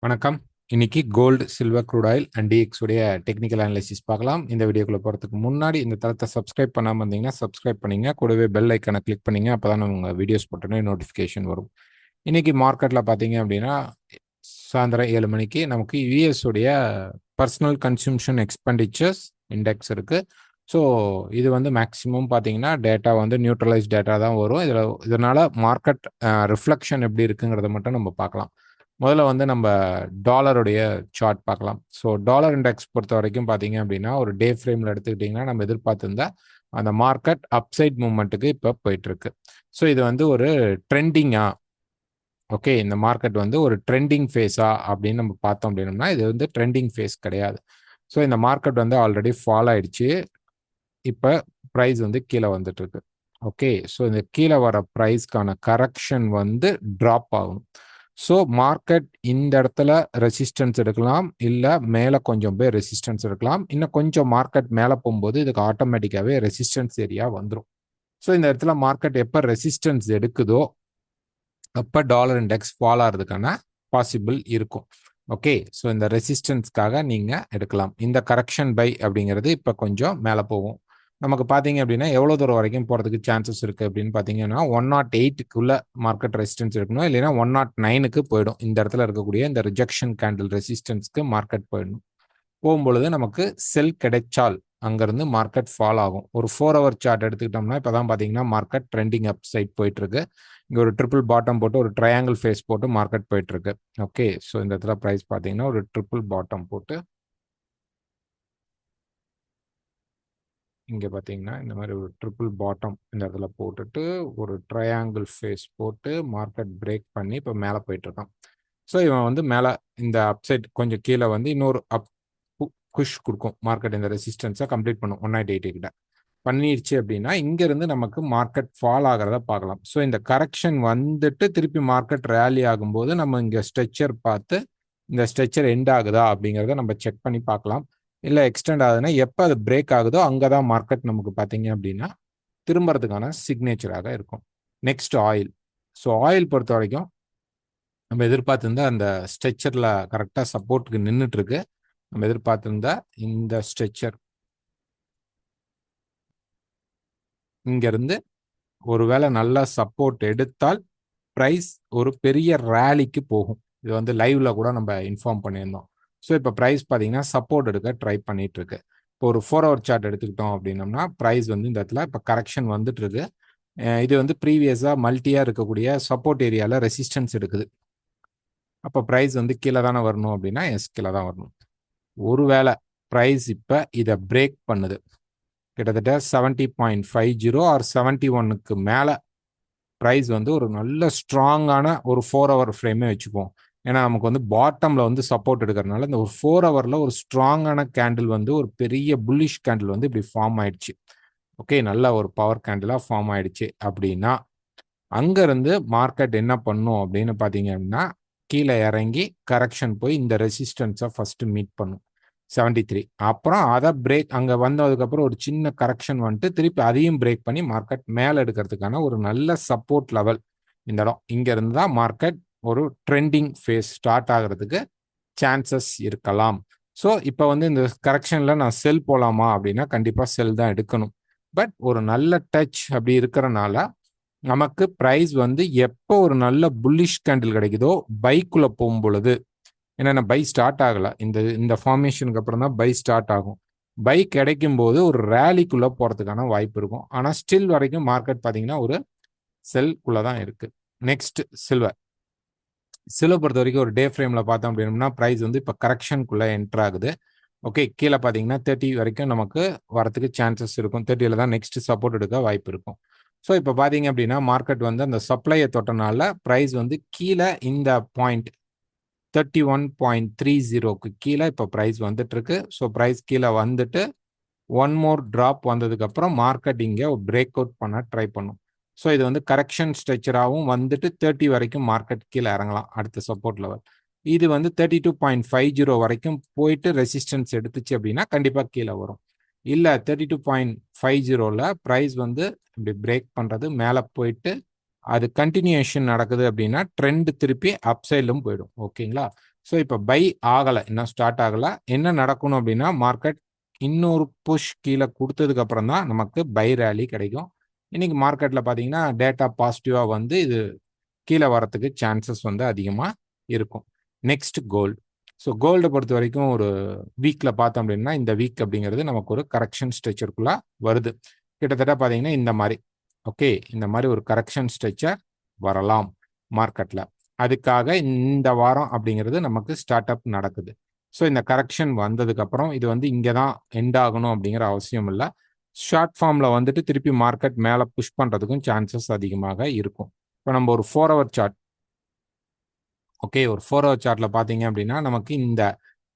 வணக்கம். இன்னைக்கு gold, silver, crude oil and DX உடைய டெக்னிக்கல் அனாலிசிஸ் பார்க்கலாம். இந்த வீடியோக்குள்ள போறதுக்கு முன்னாடி இந்த தளத்தை சப்ஸ்கிரைப் பண்ணாம இருந்தீங்கன்னா சப்ஸ்கிரைப் பண்ணீங்க. கூடவே பெல் ஐக்கனை கிளிக் பண்ணீங்க. அப்பதான் உங்க வீடியோஸ் போட்டோன்னே நோட்டிஃபிகேஷன் வரும். இன்னைக்கு மார்க்கெட்ல பார்த்தீங்க அப்படின்னா சாயந்தரம் 7 மணிக்கு நமக்கு யூஎஸ் உடைய பர்சனல் கன்சம்ஷன் எக்ஸ்பெண்டிச்சர்ஸ் இண்டெக்ஸ் இருக்கு. ஸோ இது வந்து மேக்ஸிமம் பார்த்தீங்கன்னா டேட்டா வந்து நியூட்ரலைஸ் டேட்டா தான் வரும். இதனால மார்க்கெட் ரிஃப்ளெக்ஷன் எப்படி இருக்குங்கிறத மட்டும் நம்ம பார்க்கலாம். முதல்ல வந்து நம்ம டாலருடைய சார்ட் பார்க்கலாம். ஸோ டாலர் இண்டெக்ஸ் பொறுத்த வரைக்கும் பார்த்தீங்க அப்படின்னா ஒரு டே ஃப்ரேமில் எடுத்துக்கிட்டிங்கன்னா நம்ம எதிர்பார்த்திருந்தா அந்த மார்க்கெட் அப்சைட் மூவ்மெண்ட்டுக்கு இப்போ போயிட்டு இருக்கு. ஸோ இது வந்து ஒரு ட்ரெண்டிங்கா, ஓகே, இந்த மார்க்கெட் வந்து ஒரு ட்ரெண்டிங் ஃபேஸா அப்படின்னு நம்ம பார்த்தோம் அப்படின்னோம்னா இது வந்து ட்ரெண்டிங் ஃபேஸ் கிடையாது. ஸோ இந்த மார்க்கெட் வந்து ஆல்ரெடி ஃபால் ஆயிடுச்சு. இப்போ ப்ரைஸ் வந்து கீழே வந்துட்டு இருக்கு. ஓகே, ஸோ இந்த கீழே வர ப்ரைஸ்க்கான கரெக்ஷன் வந்து ட்ராப் ஆகும். ஸோ மார்க்கெட் இந்த இடத்துல ரெசிஸ்டன்ஸ் எடுக்கலாம், இல்லை மேலே கொஞ்சம் பேர் ரெசிஸ்டன்ஸ் எடுக்கலாம். இன்னும் கொஞ்சம் மார்க்கெட் மேலே போகும்போது இதுக்கு ஆட்டோமேட்டிக்காகவே ரெசிஸ்டன்ஸ் ஏரியா வந்துடும். ஸோ இந்த இடத்துல மார்க்கெட் எப்போ ரெசிஸ்டன்ஸ் எடுக்குதோ அப்போ டாலர் இண்டெக்ஸ் ஃபால் ஆகிறதுக்கான பாசிபிள் இருக்கும். ஓகே, ஸோ இந்த ரெசிஸ்டன்ஸ்க்காக நீங்கள் எடுக்கலாம். இந்த கரெக்ஷன் பை அப்படிங்கிறது இப்போ கொஞ்சம் மேலே போகும். நமக்கு பார்த்தீங்க அப்படின்னா எவ்வளோ தூரம் வரைக்கும் போகிறதுக்கு சான்சஸ் இருக்குது அப்படின்னு பார்த்தீங்கன்னா 108க்குள்ள மார்க்கெட் ரெசிஸ்டன்ஸ் இருக்கணும், இல்லைன்னா 109க்கு போயிடும். இந்த இடத்துல இருக்கக்கூடிய இந்த ரிஜெக்ஷன் கேண்டில் ரெசிஸ்டன்ஸ்க்கு மார்க்கெட் போயிடணும். போகும்பொழுது நமக்கு செல் கிடைச்சால் அங்கேருந்து மார்க்கெட் ஃபால் ஆகும். ஒரு 4 ஹவர் சார்ட் எடுத்துக்கிட்டோம்னா இப்போ தான் பார்த்தீங்கன்னா மார்க்கெட் ட்ரெண்டிங் அப் சைட் போயிட்டு இருக்கு. இங்கே ஒரு ட்ரிபிள் பாட்டம் போட்டு ஒரு ட்ரையாங்கிள் ஃபேஸ் போட்டு மார்க்கெட் போயிட்டு இருக்கு. ஓகே, ஸோ இந்த இடத்துல ப்ரைஸ் பார்த்தீங்கன்னா ஒரு ட்ரிபிள் பாட்டம் போட்டு இங்கே பார்த்தீங்கன்னா இந்த மாதிரி ஒரு ட்ரிபிள் பாட்டம் இந்த இடத்துல போட்டுட்டு ஒரு ட்ரையாங்கிள் ஃபேஸ் போட்டு மார்க்கெட் பிரேக் பண்ணி இப்போ மேலே போயிட்டு இருக்கான். ஸோ இவன் வந்து மேலே இந்த அப்சைட் கொஞ்சம் கீழே வந்து இன்னொரு அப் புஷ் கொடுக்கும். மார்க்கெட் இந்த ரெசிஸ்டன்ஸை கம்ப்ளீட் பண்ணும் 198 கிட்ட பண்ணிடுச்சு அப்படின்னா இங்கேருந்து நமக்கு மார்க்கெட் ஃபால் ஆகிறத பார்க்கலாம். ஸோ இந்த கரெக்ஷன் வந்துட்டு திருப்பி மார்க்கெட் ரேலி ஆகும்போது நம்ம இங்கே ஸ்ட்ரெச்சர் பார்த்து இந்த ஸ்ட்ரெச்சர் எண்ட் ஆகுதா அப்படிங்கிறத நம்ம செக் பண்ணி பார்க்கலாம். இல்லை எக்ஸ்டெண்ட் ஆகுதுன்னா எப்போ அது பிரேக் ஆகுதோ அங்கே தான் மார்க்கெட் நமக்கு பார்த்தீங்க அப்படின்னா திரும்புறதுக்கான சிக்னேச்சராக இருக்கும். Next oil. ஸோ ஆயில் பொறுத்த வரைக்கும் நம்ம எதிர்பார்த்திருந்தா அந்த ஸ்ட்ரெச்சரில் கரெக்டாக சப்போர்ட்டுக்கு நின்றுட்டு இருக்கு. நம்ம எதிர்பார்த்திருந்தா இந்த ஸ்ட்ரெச்சர் இங்கிருந்து ஒருவேளை நல்ல சப்போர்ட் எடுத்தால் ப்ரைஸ் ஒரு பெரிய ரேலிக்கு போகும். இது வந்து லைவ்ல கூட நம்ம இன்ஃபார்ம் பண்ணியிருந்தோம். ஸோ இப்போ ப்ரைஸ் பார்த்தீங்கன்னா சப்போர்ட் எடுக்க ட்ரை பண்ணிட்டு இருக்கு. இப்போ ஒரு 4 ஹவர் சார்ட் எடுத்துக்கிட்டோம் அப்படின்னோம்னா ப்ரைஸ் வந்து இந்த இடத்துல இப்போ கரெக்ஷன் வந்துட்டு இருக்கு. இது வந்து ப்ரீவியஸாக மல்டியாக இருக்கக்கூடிய சப்போர்ட் ஏரியாவில் ரெசிஸ்டன்ஸ் எடுக்குது. அப்போ ப்ரைஸ் வந்து கீழே தானே வரணும் அப்படின்னா எஸ், கீழே தான் வரணும். ஒருவேளை ப்ரைஸ் இப்போ இதை பிரேக் பண்ணுது, கிட்டத்தட்ட 70.50 ஆர் 71க்கு மேலே ப்ரைஸ் வந்து ஒரு நல்ல ஸ்ட்ராங்கான ஒரு 4 ஹவர் ஃப்ரேமே வச்சுப்போம். ஏன்னா நமக்கு வந்து பாட்டம்ல வந்து சப்போர்ட் எடுக்கிறதுனால இந்த ஒரு 4 ஹவர்ல ஒரு ஸ்ட்ராங்கான கேண்டில் வந்து ஒரு பெரிய புல்லிஷ் கேண்டில் வந்து இப்படி ஃபார்ம் ஆயிடுச்சு. ஓகே, நல்ல ஒரு பவர் கேண்டிலாக ஃபார்ம் ஆயிடுச்சு அப்படின்னா அங்கேருந்து மார்க்கெட் என்ன பண்ணும் அப்படின்னு பார்த்தீங்க அப்படின்னா கீழே இறங்கி கரெக்ஷன் போய் இந்த ரெசிஸ்டன்ஸை ஃபர்ஸ்ட் மீட் பண்ணும் 73. அப்புறம் அதை பிரேக் அங்கே வந்ததுக்கப்புறம் ஒரு சின்ன கரெக்ஷன் வந்துட்டு திருப்பி அதையும் பிரேக் பண்ணி மார்க்கெட் மேலே எடுக்கிறதுக்கான ஒரு நல்ல சப்போர்ட் லெவல் இந்த இடம். இங்கேருந்து தான் மார்க்கெட் ஒரு ட்ரெண்டிங் ஃபேஸ் ஸ்டார்ட் ஆகிறதுக்கு சான்சஸ் இருக்கலாம். ஸோ இப்போ வந்து இந்த கரெக்ஷனில் நான் செல் போகலாமா அப்படின்னா கண்டிப்பாக செல் தான் எடுக்கணும். பட் ஒரு நல்ல டச் அப்படி இருக்கிறனால நமக்கு ப்ரைஸ் வந்து எப்போ ஒரு நல்ல புல்லிஷ் கேண்டில் கிடைக்குதோ பைக்குள்ளே போகும் பொழுது, ஏன்னா பை ஸ்டார்ட் ஆகலை, இந்த ஃபார்மேஷனுக்கு அப்புறம் தான் பை ஸ்டார்ட் ஆகும். பை கிடைக்கும் போது ஒரு ரேலிக்குள்ளே போகிறதுக்கான வாய்ப்பு இருக்கும். ஆனால் ஸ்டில் வரைக்கும் மார்க்கெட் பார்த்தீங்கன்னா ஒரு செல்குள்ளே தான் இருக்குது. Next silver. சில்வர் பொறுத்த வரைக்கும் ஒரு டே ஃப்ரேமில் பார்த்தோம் அப்படின்னா ப்ரைஸ் வந்து இப்போ கரெக்ஷனுக்குள்ளே என்டர் ஆகுது. ஓகே, கீழே பார்த்தீங்கன்னா 30 வரைக்கும் நமக்கு வரத்துக்கு சான்சஸ் இருக்கும். 30ல் தான் நெக்ஸ்ட் சப்போர்ட் எடுக்க வாய்ப்பு இருக்கும். ஸோ இப்போ பார்த்தீங்க அப்படின்னா மார்க்கெட் வந்து அந்த சப்ளையை தொட்டனால ப்ரைஸ் வந்து கீழே இந்த பாயிண்ட் 31.30க்கு கீழே இப்போ ப்ரைஸ் வந்துட்டு இருக்கு. ஸோ ப்ரைஸ் கீழே வந்துட்டு ஒன் மோர் ட்ராப் வந்ததுக்கப்புறம் மார்க்கெட் இங்கே பிரேக் அவுட் பண்ண ட்ரை பண்ணும். ஸோ இது வந்து கரெக்ஷன் ஸ்ட்ரெச்சராகவும் வந்துட்டு 30 வரைக்கும் மார்க்கெட் கீழே இறங்கலாம் அடுத்த சப்போர்ட் லெவல். இது வந்து 32.50 வரைக்கும் போயிட்டு ரெசிஸ்டன்ஸ் எடுத்துச்சு அப்படின்னா கண்டிப்பாக கீழே வரும். இல்லை 32.50ல் ப்ரைஸ் வந்து இப்படி பிரேக் பண்ணுறது மேலே போயிட்டு அது கண்டினியூஷன் நடக்குது அப்படின்னா ட்ரெண்ட் திருப்பி அப்சைட்லும் போயிடும். ஓகேங்களா? ஸோ இப்போ பை ஆகலை, இன்னும் ஸ்டார்ட் ஆகலை. என்ன நடக்கணும் அப்படின்னா மார்க்கெட் இன்னொரு புஷ் கீழே கொடுத்ததுக்கு அப்புறம் தான் நமக்கு பை ரேலி கிடைக்கும். இன்னைக்கு மார்க்கெட்டில் பார்த்தீங்கன்னா டேட்டா பாசிட்டிவாக வந்து இது கீழே வரத்துக்கு சான்சஸ் வந்து அதிகமாக இருக்கும். Next gold. ஸோ கோல்டை பொறுத்த வரைக்கும் ஒரு வீக்கில் பார்த்தோம் அப்படின்னா இந்த வீக் அப்படிங்கிறது நமக்கு ஒரு கரெக்ஷன் ஸ்ட்ரெச்சருக்குள்ளே வருது. கிட்டத்தட்ட பார்த்தீங்கன்னா இந்த மாதிரி ஓகே, இந்த மாதிரி ஒரு கரெக்ஷன் ஸ்ட்ரெச்சர் வரலாம் மார்க்கெட்டில். அதுக்காக இந்த வாரம் அப்படிங்கிறது நமக்கு ஸ்டார்ட் அப் நடக்குது. ஸோ இந்த கரெக்ஷன் வந்ததுக்கப்புறம் இது வந்து இங்கே தான் எண்ட் ஆகணும் அப்படிங்கிற அவசியம் இல்லை. ஷார்ட் ஃபார்மில் வந்துட்டு திருப்பி மார்க்கெட் மேலே புஷ் பண்ணுறதுக்கும் சான்சஸ் அதிகமாக இருக்கும். இப்போ நம்ம ஒரு 4 ஹவர் சார்ட், ஓகே, ஒரு 4 ஹவர் சார்ட்டில் பார்த்தீங்க அப்படின்னா நமக்கு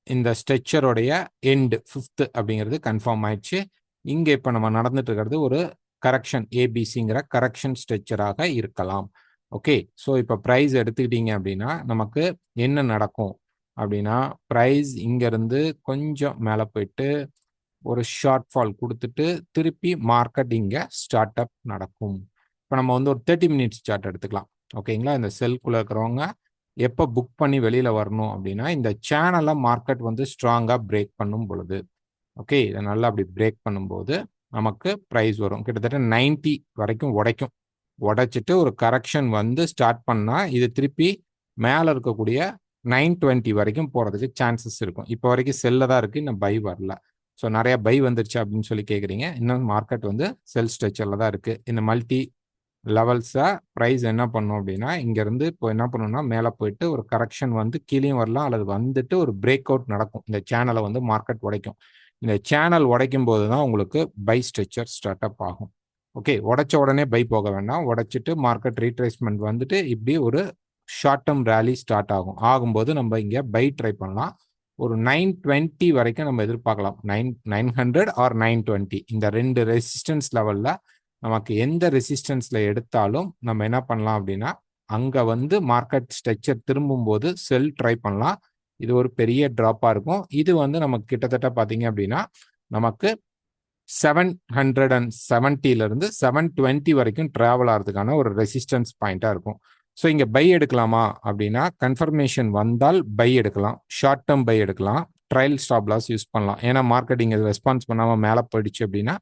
இந்த ஸ்ட்ரெச்சருடைய எண்டு 5th அப்படிங்கிறது கன்ஃபார்ம் ஆயிடுச்சு. இங்கே இப்போ நம்ம நடந்துட்டு இருக்கிறது ஒரு கரெக்ஷன் ஏபிசிங்கிற கரெக்ஷன் ஸ்ட்ரெச்சராக இருக்கலாம். ஓகே, ஸோ இப்போ ப்ரைஸ் எடுத்துக்கிட்டீங்க அப்படின்னா நமக்கு என்ன நடக்கும் அப்படின்னா ப்ரைஸ் இங்கேருந்து கொஞ்சம் மேலே போயிட்டு ஒரு ஷார்ட் ஃபால் கொடுத்துட்டு திருப்பி மார்க்கெட் இங்கே ஸ்டார்ட் அப் நடக்கும். இப்போ நம்ம வந்து ஒரு 30 மினிட்ஸ் சார்ட் எடுத்துக்கலாம். ஓகேங்களா, இந்த செல்குள்ளே இருக்கிறவங்க எப்போ புக் பண்ணி வெளியில் வரணும் அப்படின்னா இந்த சேனலை மார்க்கெட் வந்து ஸ்ட்ராங்காக பிரேக் பண்ணும் பொழுது, ஓகே, இதை நல்லா அப்படி பிரேக் பண்ணும்போது நமக்கு ப்ரைஸ் வரும். கிட்டத்தட்ட 90 வரைக்கும் உடைச்சிட்டு ஒரு கரெக்ஷன் வந்து ஸ்டார்ட் பண்ணால் இது திருப்பி மேலே இருக்கக்கூடிய 920 வரைக்கும் போகிறதுக்கு சான்சஸ் இருக்கும். இப்போ வரைக்கும் செல்ல தான் இருக்குது, இன்னும் பை வரல. ஸோ நிறைய பை வந்துருச்சு அப்படின்னு சொல்லி கேட்குறீங்க. இன்னும் மார்க்கெட் வந்து செல் ஸ்ட்ரெச்சரில் தான் இருக்குது. இந்த மல்டி லெவல்ஸை ப்ரைஸ் என்ன பண்ணும் அப்படின்னா இங்கேருந்து இப்போ என்ன பண்ணணும்னா மேலே போயிட்டு ஒரு கரெக்ஷன் வந்து கீழேயும் வரலாம், அல்லது வந்துட்டு ஒரு பிரேக் அவுட் நடக்கும். இந்த சேனலை வந்து மார்க்கெட் உடைக்கும். இந்த சேனல் உடைக்கும் போது தான் உங்களுக்கு பை ஸ்ட்ரெச்சர் ஸ்டார்ட் அப் ஆகும். ஓகே, உடைச்ச உடனே பை போக வேண்டாம். உடைச்சிட்டு மார்க்கெட் ரீட்ரேஸ்மெண்ட் வந்துட்டு இப்படி ஒரு ஷார்ட் டேர்ம் ரேலி ஸ்டார்ட் ஆகும்போது நம்ம இங்கே பை ட்ரை பண்ணலாம். ஒரு 920 வரைக்கும் நம்ம எதிர்பார்க்கலாம். 900 ஆர் 920 இந்த ரெண்டு ரெசிஸ்டன்ஸ் லெவலில் நமக்கு எந்த ரெசிஸ்டன்ஸில் எடுத்தாலும் நம்ம என்ன பண்ணலாம் அப்படின்னா அங்கே வந்து மார்க்கெட் ஸ்ட்ரெச்சர் திரும்பும்போது செல் ட்ரை பண்ணலாம். இது ஒரு பெரிய ட்ராப்பாக இருக்கும். இது வந்து நமக்கு கிட்டத்தட்ட பார்த்தீங்க அப்படின்னா நமக்கு 770 720 வரைக்கும் ட்ராவல் ஆகிறதுக்கான ஒரு ரெசிஸ்டன்ஸ் பாயிண்டாக இருக்கும். ஸோ இங்கே பை எடுக்கலாமா அப்படின்னா கன்ஃபர்மேஷன் வந்தால் பை எடுக்கலாம், ஷார்ட் டேர்ம் பை எடுக்கலாம், ட்ரையல் ஸ்டாப் லாஸ் யூஸ் பண்ணலாம். ஏன்னா மார்க்கெட்டிங் ரெஸ்பான்ஸ் பண்ணாமல் மேலே போயிடுச்சு அப்படின்னா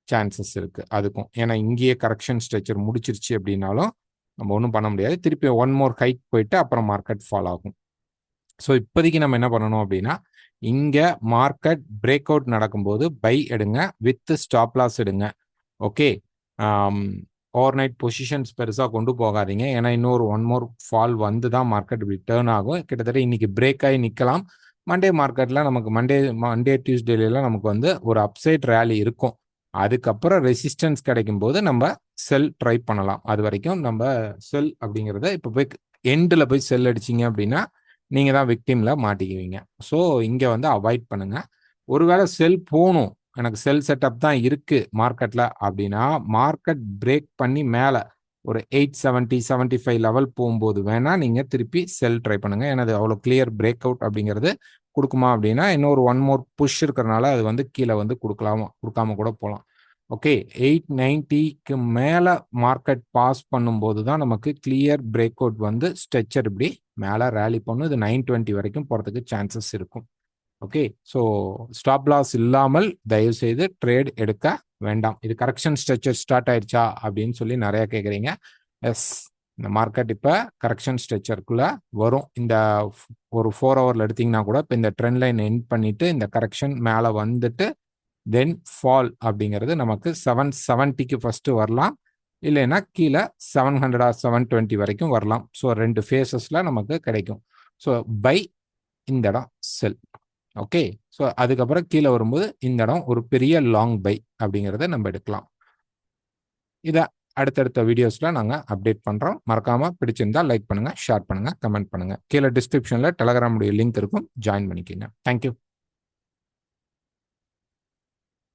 சான்சஸ் இருக்குது அதுக்கும். ஏன்னா இங்கேயே கரெக்ஷன் ஸ்ட்ரெச்சர் முடிச்சிருச்சு அப்படின்னாலும் நம்ம ஒன்றும் பண்ண முடியாது. திருப்பி ஒன் மோர் ஹைக் போயிட்டு அப்புறம் மார்க்கெட் ஃபால் ஆகும். ஸோ இப்போதைக்கு நம்ம என்ன பண்ணணும் அப்படின்னா இங்கே மார்க்கெட் பிரேக் அவுட் நடக்கும்போது பை எடுங்க, வித் ஸ்டாப் லாஸ் எடுங்க. ஓகே, ஓவர் நைட் பொசிஷன்ஸ் பெருசாக கொண்டு போகாதீங்க. ஏன்னா இன்னொரு ஒன் மோர் ஃபால் வந்து தான் மார்க்கெட் இப்படி டேர்ன் ஆகும். கிட்டத்தட்ட இன்னைக்கு பிரேக் ஆகி நிற்கலாம். மண்டே மார்க்கெட்டில் நமக்கு மண்டே டியூஸ்டேலாம் நமக்கு வந்து ஒரு அப்சைட் ரேலி இருக்கும். அதுக்கப்புறம் ரெசிஸ்டன்ஸ் கிடைக்கும் போது நம்ம செல் ட்ரை பண்ணலாம். அது வரைக்கும் நம்ம செல் அப்படிங்கிறத இப்போ போய் எண்டில் போய் செல் அடிச்சிங்க அப்படின்னா நீங்கள் தான் விக்டிமில் மாட்டிக்குவீங்க. ஸோ இங்கே வந்து அவாய்ட் பண்ணுங்கள். ஒருவேளை செல் போகணும், எனக்கு செல் செட்டப் தான் இருக்குது மார்க்கெட்டில் அப்படின்னா மார்க்கெட் பிரேக் பண்ணி மேலே ஒரு 870 75 லெவல் போகும்போது வேணால் நீங்கள் திருப்பி செல் ட்ரை பண்ணுங்கள். ஏன்னா அது அவ்வளோ கிளியர் பிரேக் அவுட் அப்படிங்கிறது கொடுக்குமா அப்படின்னா இன்னொரு ஒன் மோர் புஷ் இருக்கிறனால அது வந்து கீழே வந்து கொடுக்காம கூட போகலாம். ஓகே, 890க்கு மேலே மார்க்கெட் பாஸ் பண்ணும்போது தான் நமக்கு கிளியர் பிரேக் அவுட் வந்து ஸ்ட்ரெச்சர் இப்படி மேலே ரேலி பண்ணும். இது 920 வரைக்கும் போகிறதுக்கு சான்சஸ் இருக்கும். ஓகே, ஸோ ஸ்டாப் லாஸ் இல்லாமல் தயவு செய்து ட்ரேட் எடுக்க வேண்டாம். இது கரெக்ஷன் ஸ்ட்ரெச்சர் ஸ்டார்ட் ஆயிடுச்சா அப்படின்னு சொல்லி நிறைய கேட்குறீங்க. எஸ், இந்த மார்க்கெட் இப்போ கரெக்ஷன் ஸ்ட்ரெச்சருக்குள்ளே வரும். இந்த ஒரு 4 ஹவரில் எடுத்திங்கன்னா கூட இப்போ இந்த ட்ரெண்ட் லைன் எண்ட் பண்ணிவிட்டு இந்த கரெக்ஷன் மேலே வந்துட்டு தென் ஃபால் அப்படிங்கிறது நமக்கு 770க்கு ஃபஸ்ட்டு வரலாம், இல்லைன்னா கீழே 700 ஆர் 720 வரைக்கும் வரலாம். ஸோ 2 ஃபேஸஸில் நமக்கு கிடைக்கும். ஸோ பை, இந்த இடம் செல். ஓகே, ஸோ அதுக்கப்புறம் கீழே வரும்போது இந்த இடம் ஒரு பெரிய லாங் பை அப்படிங்கிறத நம்ம எடுக்கலாம். இதை அடுத்தடுத்த வீடியோஸில் நாங்கள் அப்டேட் பண்ணுறோம். மறக்காமல் பிடிச்சிருந்தால் லைக் பண்ணுங்கள், ஷேர் பண்ணுங்கள், கமெண்ட் பண்ணுங்கள். கீழே டிஸ்கிரிப்ஷனில் டெலகிராமுடைய லிங்க் இருக்கும், ஜாயின் பண்ணிக்கோங்க. தேங்க்யூ.